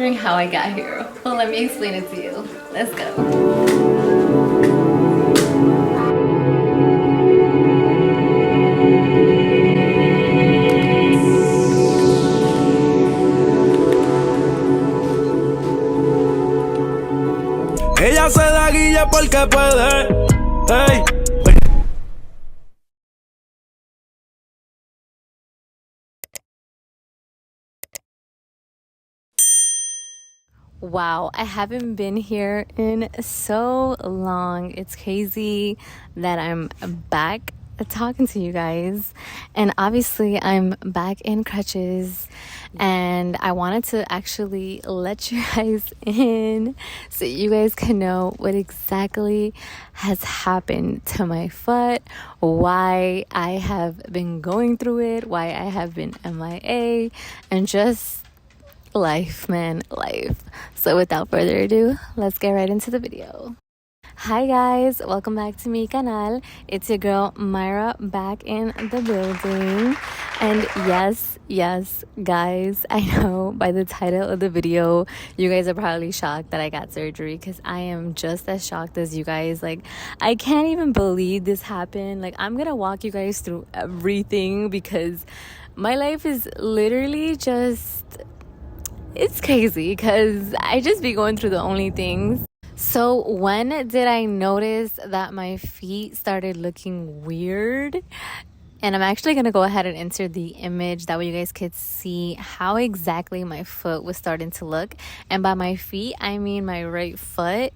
wondering how I got here. Well, let me explain it to you. Let's go. Ella se da guilla porque puede. Hey. Wow, I haven't been here in so long. It's crazy that I'm back talking to you guys. And obviously, I'm back in crutches. And I wanted to actually let you guys in so you guys can know what exactly has happened to my foot, why I have been going through it, why I have been MIA, and just life, man, life. So without further ado, let's get right into the video. Hi guys, welcome back to mi canal. It's your girl Mayra back in the building. And yes guys, I know by the title of the video you guys are probably shocked that I got surgery, because I am just as shocked as you guys. Like, I can't even believe this happened. Like, I'm gonna walk you guys through everything because my life is literally just, it's crazy because I just be going through the only things. So when did I notice that my feet started looking weird? And I'm actually going to go ahead and insert the image, that way you guys could see how exactly my foot was starting to look. And by my feet, I mean my right foot.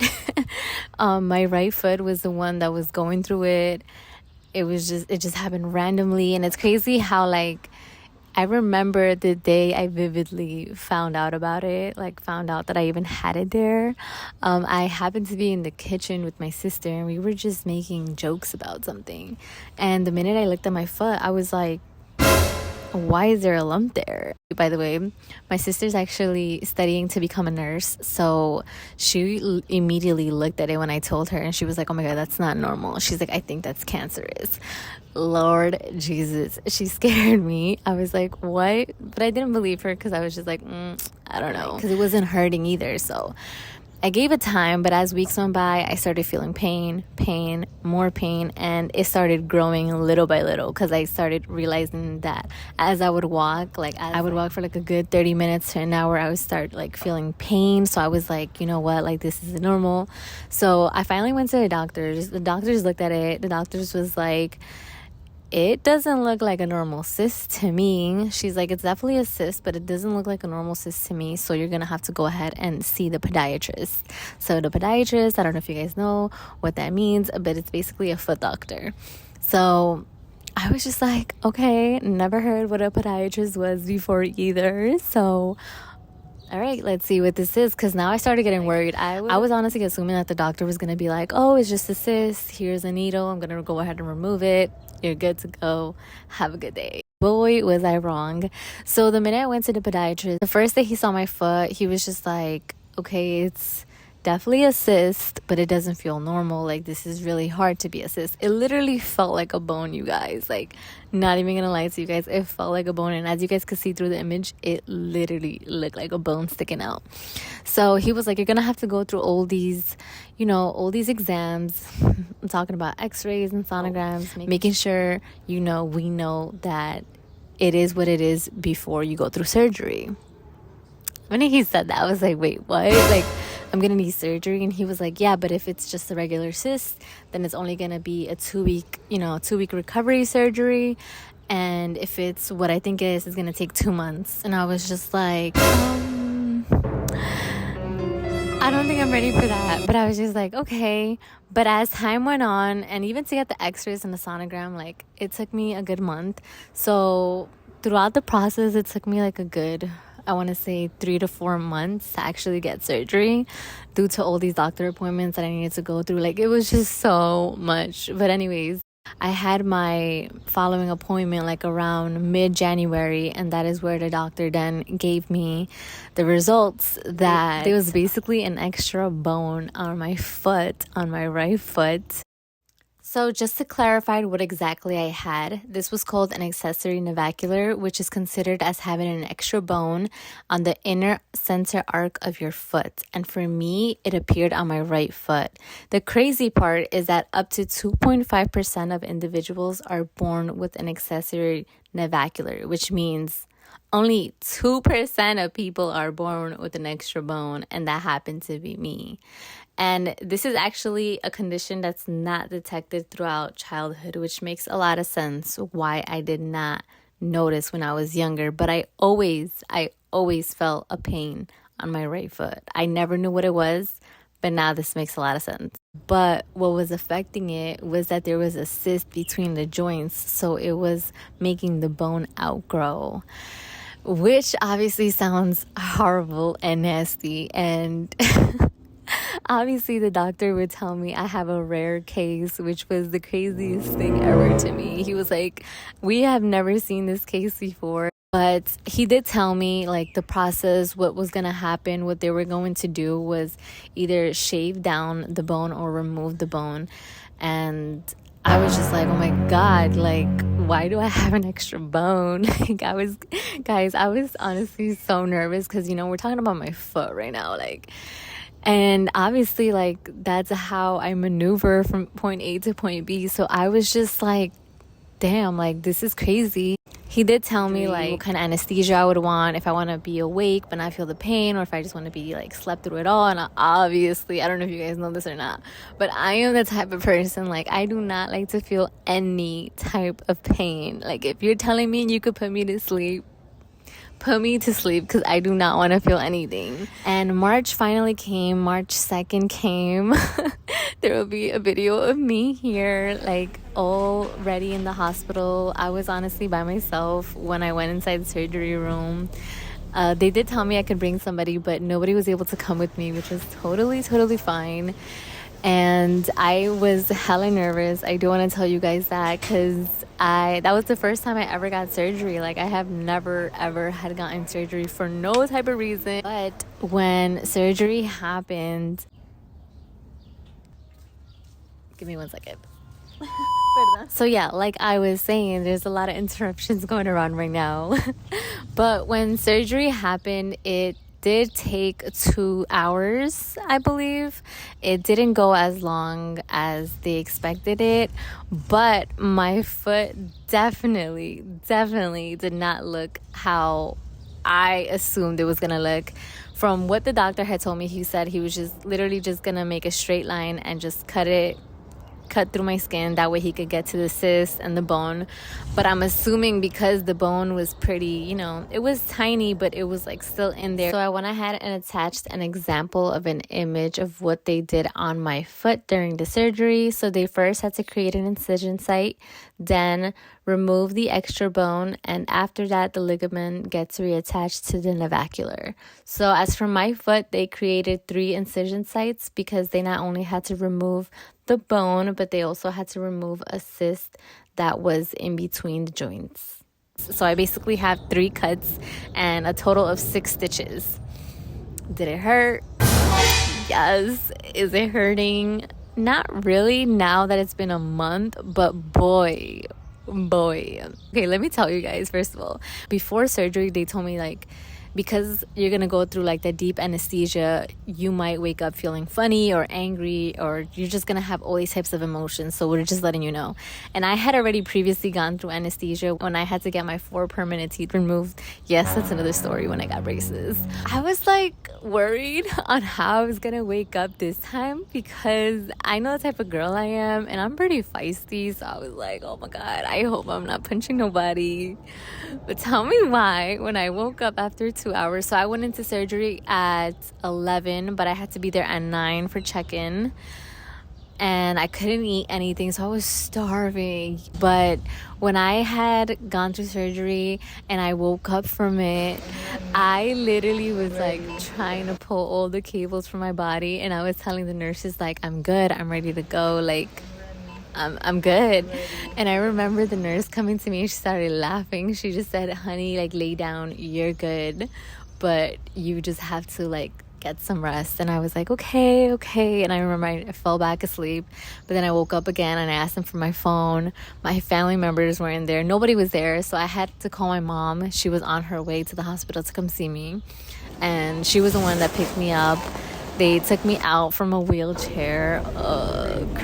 My right foot was the one that was going through it. It just happened randomly. And it's crazy how, like, I remember the day I vividly found out about it, like found out that I even had it there. I happened to be in the kitchen with my sister and we were just making jokes about something. And the minute I looked at my foot, I was like, why is there a lump there? By the way, my sister's actually studying to become a nurse, so she immediately looked at it when I told her, and she was like, oh my god, that's not normal. She's like, I think that's cancerous. Lord Jesus, she scared me. I was like, what? But I didn't believe her because I was just like, I don't know, because it wasn't hurting either. So I gave it time, but as weeks went by, I started feeling pain, more pain, and it started growing little by little because I started realizing that as I would walk, I would walk for like a good 30 minutes to an hour, I would start like feeling pain. So I was like, you know what, like this is normal. So I finally went to the doctors. The doctors looked at it. The doctors was like, it doesn't look like a normal cyst to me. She's like, it's definitely a cyst, but it doesn't look like a normal cyst to me. So you're going to have to go ahead and see the podiatrist. So the podiatrist, I don't know if you guys know what that means, but it's basically a foot doctor. So I was just like, okay, never heard what a podiatrist was before either. So all right, let's see what this is, because now I started getting worried. I was honestly assuming that the doctor was going to be like, oh, it's just a cyst. Here's a needle. I'm going to go ahead and remove it. You're good to go. Have a good day. Boy, was I wrong. So the minute I went to the podiatrist, the first day he saw my foot, he was just like, okay, it's definitely a cyst, but it doesn't feel normal. Like, this is really hard to be a cyst. It literally felt like a bone, you guys. Like, not even gonna lie to you guys, it felt like a bone. And as you guys could see through the image, it literally looked like a bone sticking out. So he was like, you're gonna have to go through all these exams. I'm talking about x-rays and sonograms, making sure we know that it is what it is before you go through surgery. When he said that, I was like, wait, what? Like, I'm gonna need surgery? And he was like, yeah, but if it's just a regular cyst, then it's only gonna be a 2-week recovery surgery. And if it's what I think it is, it's gonna take 2 months. And I was just like, I don't think I'm ready for that. But I was just like, okay. But as time went on, and even to get the x-rays and the sonogram, like, it took me a good month. So throughout the process, it took me like a good, I want to say 3 to 4 months to actually get surgery, due to all these doctor appointments that I needed to go through. Like, it was just so much. But anyways, I had my following appointment like around mid-January, and that is where the doctor then gave me the results that there was basically an extra bone on my foot, on my right foot. So just to clarify what exactly I had, this was called an accessory navicular, which is considered as having an extra bone on the inner center arc of your foot. And for me, it appeared on my right foot. The crazy part is that up to 2.5% of individuals are born with an accessory navicular, which means only 2% of people are born with an extra bone, and that happened to be me. And this is actually a condition that's not detected throughout childhood, which makes a lot of sense why I did not notice when I was younger. But I always felt a pain on my right foot. I never knew what it was, but now this makes a lot of sense. But what was affecting it was that there was a cyst between the joints, so it was making the bone outgrow, which obviously sounds horrible and nasty. And obviously, the doctor would tell me I have a rare case, which was the craziest thing ever to me. He was like, we have never seen this case before. But he did tell me, like, the process, what was going to happen, what they were going to do was either shave down the bone or remove the bone. And I was just like, oh my God, like, why do I have an extra bone? Like, I was honestly so nervous because, you know, we're talking about my foot right now, like. And obviously, like, that's how I maneuver from point A to point B. So I was just like, damn, like, this is crazy. He did tell me, like, what kind of anesthesia I would want, if I want to be awake but not feel the pain, or if I just want to be, like, slept through it all. And obviously, I don't know if you guys know this or not, but I am the type of person, like, I do not like to feel any type of pain. Like, if you're telling me you could put me to sleep, put me to sleep, because I do not want to feel anything. And March finally came. March 2nd came. There will be a video of me here, like, all ready in the hospital. I was honestly by myself when I went inside the surgery room. They did tell me I could bring somebody, but nobody was able to come with me, which was totally fine. And I was hella nervous. I do want to tell you guys that, because that was the first time I ever got surgery. Like, I have never ever had gotten surgery for no type of reason. But when surgery happened, give me 1 second. So yeah, like I was saying, there's a lot of interruptions going around right now. But when surgery happened, it did take 2 hours, I believe. It didn't go as long as they expected it, but my foot definitely did not look how I assumed it was gonna look. From what the doctor had told me, he said he was just literally just gonna make a straight line and just cut through my skin, that way he could get to the cyst and the bone. But I'm assuming because the bone was pretty, you know, it was tiny, but it was like still in there. So I went ahead and attached an example of an image of what they did on my foot during the surgery. So they first had to create an incision site, then remove the extra bone, and after that the ligament gets reattached to the navicular. So as for my foot, they created 3 incision sites because they not only had to remove the bone, but they also had to remove a cyst that was in between the joints. So I basically have 3 cuts and a total of 6 stitches. Did it hurt? Yes. Is it hurting? Not really, now that it's been a month, but boy. Okay, let me tell you guys, first of all, before surgery, they told me, like, because you're gonna go through like the deep anesthesia, you might wake up feeling funny or angry, or you're just gonna have all these types of emotions, so we're just letting you know. And I had already previously gone through anesthesia when I had to get my 4 permanent teeth removed. Yes, that's another story, when I got braces. I was like worried on how I was gonna wake up this time, because I know the type of girl I am and I'm pretty feisty. So I was like, oh my God, I hope I'm not punching nobody. But tell me why, when I woke up after 2 hours, so I went into surgery at 11, but I had to be there at 9 for check-in, and I couldn't eat anything, so I was starving. But when I had gone through surgery and I woke up from it, I literally was like trying to pull all the cables from my body, and I was telling the nurses, like, I'm good, I'm ready to go, like, I'm good. And I remember the nurse coming to me and she started laughing. She just said, honey, like, lay down, you're good, but you just have to, like, get some rest. And I was like, okay, okay. And I remember I fell back asleep, but then I woke up again and I asked them for my phone. My family members weren't there. Nobody was there. So I had to call my mom. She was on her way to the hospital to come see me. And she was the one that picked me up. They took me out from a wheelchair.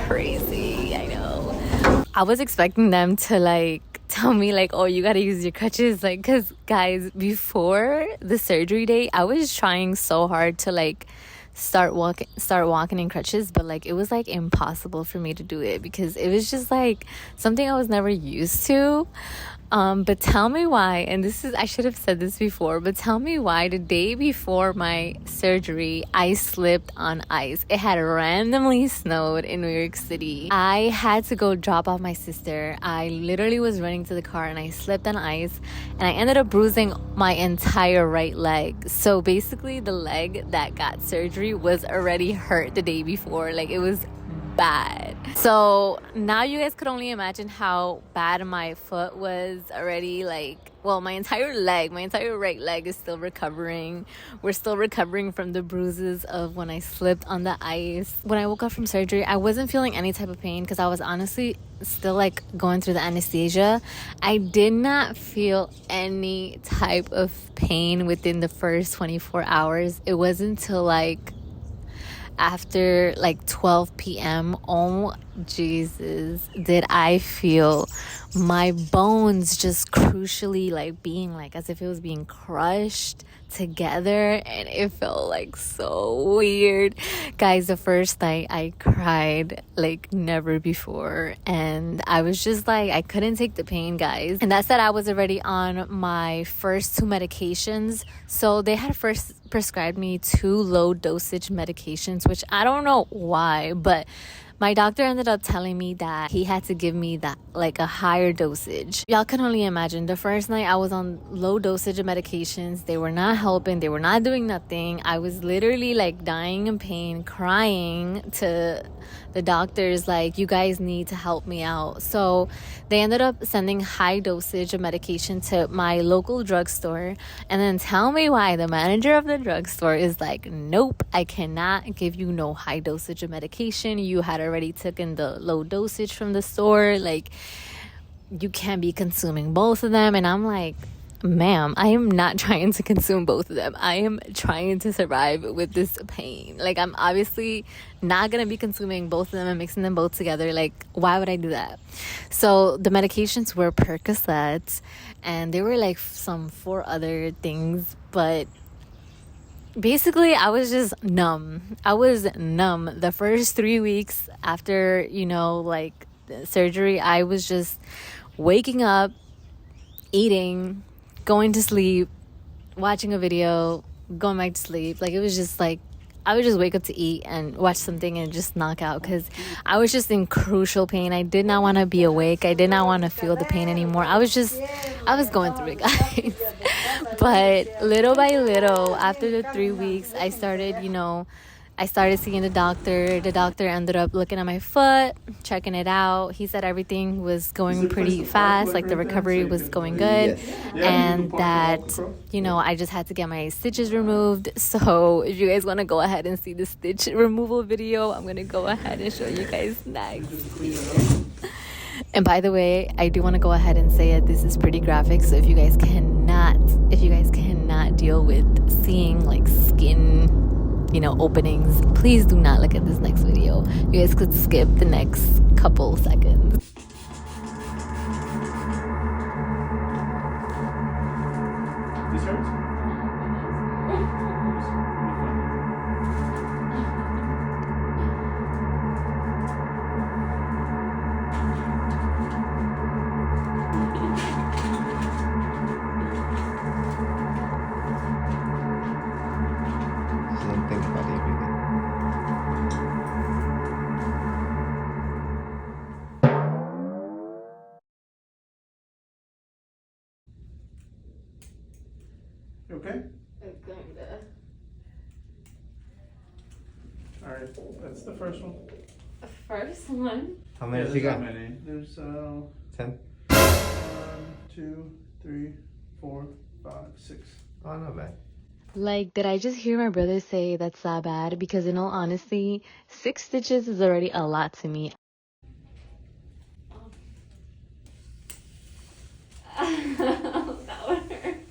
Crazy, I know. I was expecting them to like tell me like, oh, you gotta use your crutches, like, because guys, before the surgery day I was trying so hard to like start walking in crutches, but like it was like impossible for me to do it because it was just like something I was never used to. But tell me why, and this is, I should have said this before, but tell me why the day before my surgery I slipped on ice. It had randomly snowed in New York City. I had to go drop off my sister. I literally was running to the car and I slipped on ice and I ended up bruising my entire right leg. So basically the leg that got surgery was already hurt the day before. Like it was bad. So now you guys could only imagine how bad my foot was already. Like, well, my entire right leg is still recovering. We're still recovering from the bruises of when I slipped on the ice. When I woke up from surgery, I wasn't feeling any type of pain because I was honestly still like going through the anesthesia. I did not feel any type of pain within the first 24 hours. It wasn't until like after like 12 p.m. oh Jesus, did I feel my bones just crucially like being like as if it was being crushed together, and it felt like so weird. Guys, the first night I cried like never before, and I was just like, I couldn't take the pain, guys. And that said, I was already on my first 2 medications. So they had first prescribed me 2 low dosage medications, which I don't know why, but my doctor ended up telling me that he had to give me that like a higher dosage. Y'all can only imagine. The first night I was on low dosage of medications. They were not helping. They were not doing nothing. I was literally like dying in pain, crying to the doctors like, you guys need to help me out. So they ended up sending high dosage of medication to my local drugstore. And then tell me why the manager of the drugstore is like, nope, I cannot give you no high dosage of medication. You had already taken the low dosage from the store. Like, you can't be consuming both of them. And I'm like, ma'am, I am not trying to consume both of them. I am trying to survive with this pain. Like, I'm obviously not gonna be consuming both of them and mixing them both together. Like, why would I do that? So the medications were Percocet, and there were like some 4 other things, but basically I was just numb. I was numb the first 3 weeks after, you know, like surgery. I was just waking up, eating, going to sleep, watching a video, going back to sleep. Like, it was just like I would just wake up to eat and watch something and just knock out because I was just in crucial pain. I did not want to be awake. I did not want to feel the pain anymore. I was going through it, guys. But little by little, after the 3 weeks, I started seeing the doctor. The doctor ended up looking at my foot, checking it out. He said everything was going pretty fast, like the recovery was going good, and that, you know, I just had to get my stitches removed. So if you guys want to go ahead and see the stitch removal video, I'm going to go ahead and show you guys next. And by the way, I do want to go ahead and say that this is pretty graphic, so if you guys cannot deal with seeing like skin, you know, openings, please do not look at this next video. You guys could skip the next couple seconds. This hurts? Don't think about leaving it. You okay? Alright, that's the first one. First one. How Yeah, many there's you got? not many. There's 10? 1, 2, 3, 4, 5, 6. Oh, not bad. Like, did I just hear my brother say that's that bad? Because in all honesty, 6 stitches is already a lot to me. That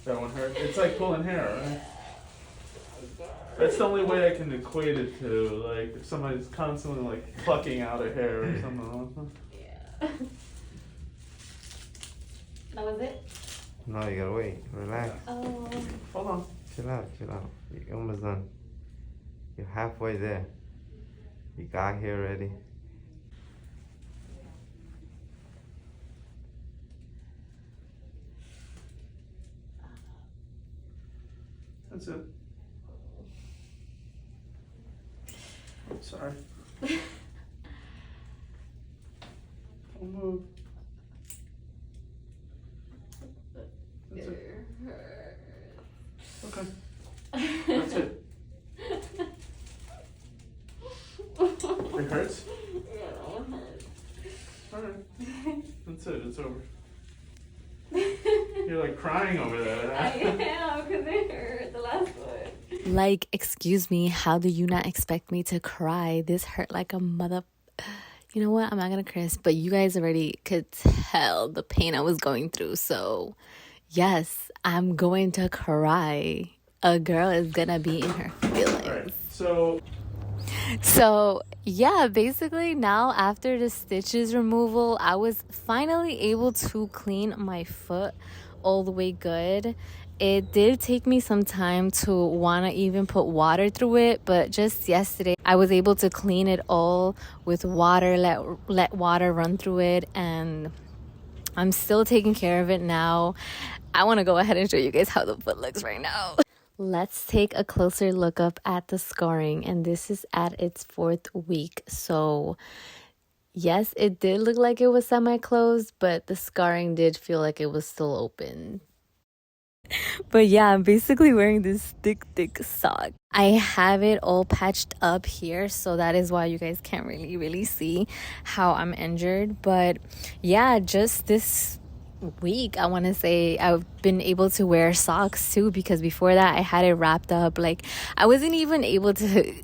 one hurt. It's like pulling hair, right? That's the only way I can equate it to, like, if somebody's constantly, like, plucking out a hair or something. Yeah. That was it? No, you gotta wait. Relax. Oh. Hold on. Chill out, chill out. You're almost done. You're halfway there. You got here already. That's it. Sorry. Don't move. That's it. Okay. That's it. It hurts? Yeah, that one hurt. Alright. That's it. It's over. You're like crying over there. I am, because it hurt the last one. Like, excuse me, how do you not expect me to cry? This hurt like a mother... You know what? I'm not gonna curse, but you guys already could tell the pain I was going through. So, yes, I'm going to cry. A girl is gonna be in her feelings. Alright, So, yeah, basically now after the stitches removal, I was finally able to clean my foot all the way good. It did take me some time to want to even put water through it, but just yesterday I was able to clean it all with water, let water run through it, and I'm still taking care of it now. I want to go ahead and show you guys how the foot looks right now. Let's take a closer look up at the scarring, and this is at its 4th week. So yes, it did look like it was semi-closed, but the scarring did feel like it was still open. But yeah, I'm basically wearing this thick sock. I have it all patched up here, so that is why you guys can't really see how I'm injured. But yeah, just this week, I want to say I've been able to wear socks too, because before that I had it wrapped up. Like, I wasn't even able to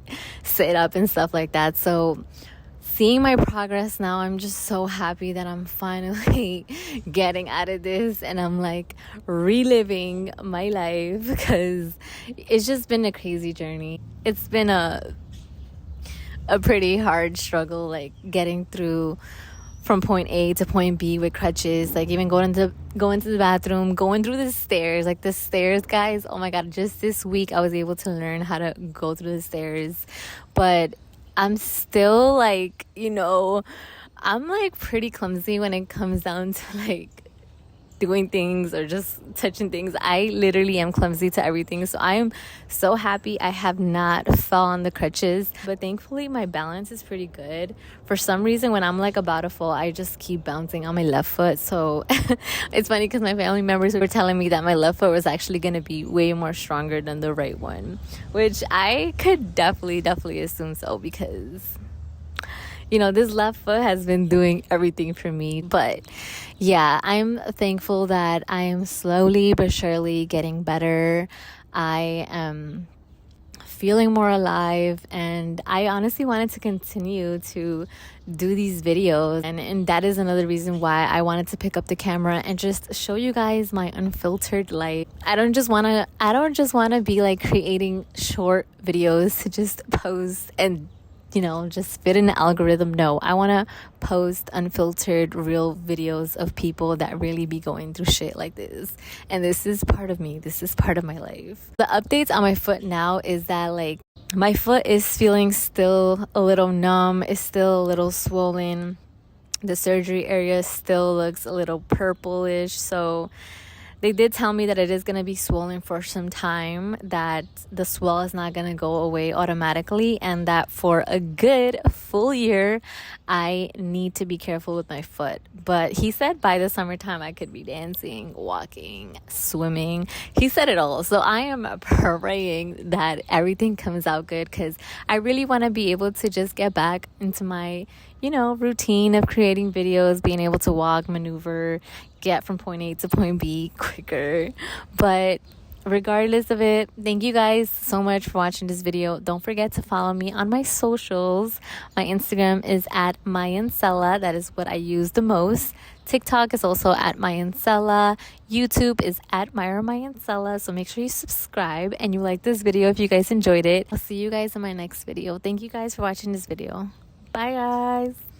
sit up and stuff like that. So seeing my progress now, I'm just so happy that I'm finally getting out of this, and I'm like reliving my life, because it's just been a crazy journey. It's been a pretty hard struggle, like getting through from point A to point B with crutches, like even going to the bathroom, going through the stairs. Like the stairs, guys, oh my god, just this week I was able to learn how to go through the stairs. But I'm still like, I'm like pretty clumsy when it comes down to like doing things or just touching things. I literally am clumsy to everything. So I am so happy I have not fell on the crutches. But thankfully my balance is pretty good. For some reason, when I'm like about to fall, I just keep bouncing on my left foot. So it's funny because my family members were telling me that my left foot was actually going to be way more stronger than the right one, which I could definitely assume so, because this left foot has been doing everything for me. But yeah, I'm thankful that I am slowly but surely getting better. I am feeling more alive, and I honestly wanted to continue to do these videos, and that is another reason why I wanted to pick up the camera and just show you guys my unfiltered life. I don't just want to be like creating short videos to just post and just fit in the algorithm. No, I want to post unfiltered, real videos of people that really be going through shit like this. And this is part of me. This is part of my life. The updates on my foot now is that, like, my foot is feeling still a little numb. It's still a little swollen. The surgery area still looks a little purplish. So they did tell me that it is going to be swollen for some time, that the swell is not going to go away automatically, and that for a good full year, I need to be careful with my foot. But he said by the summertime, I could be dancing, walking, swimming. He said it all. So I am praying that everything comes out good, because I really want to be able to just get back into my routine of creating videos, being able to walk, maneuver, get from point A to point B quicker. But regardless of it, thank you guys so much for watching this video. Don't forget to follow me on my socials. My Instagram is at Mayancela. That is what I use the most. TikTok is also at Mayancela. YouTube is at Mayra Mayancela. So make sure you subscribe and you like this video if you guys enjoyed it. I'll see you guys in my next video. Thank you guys for watching this video. Bye guys.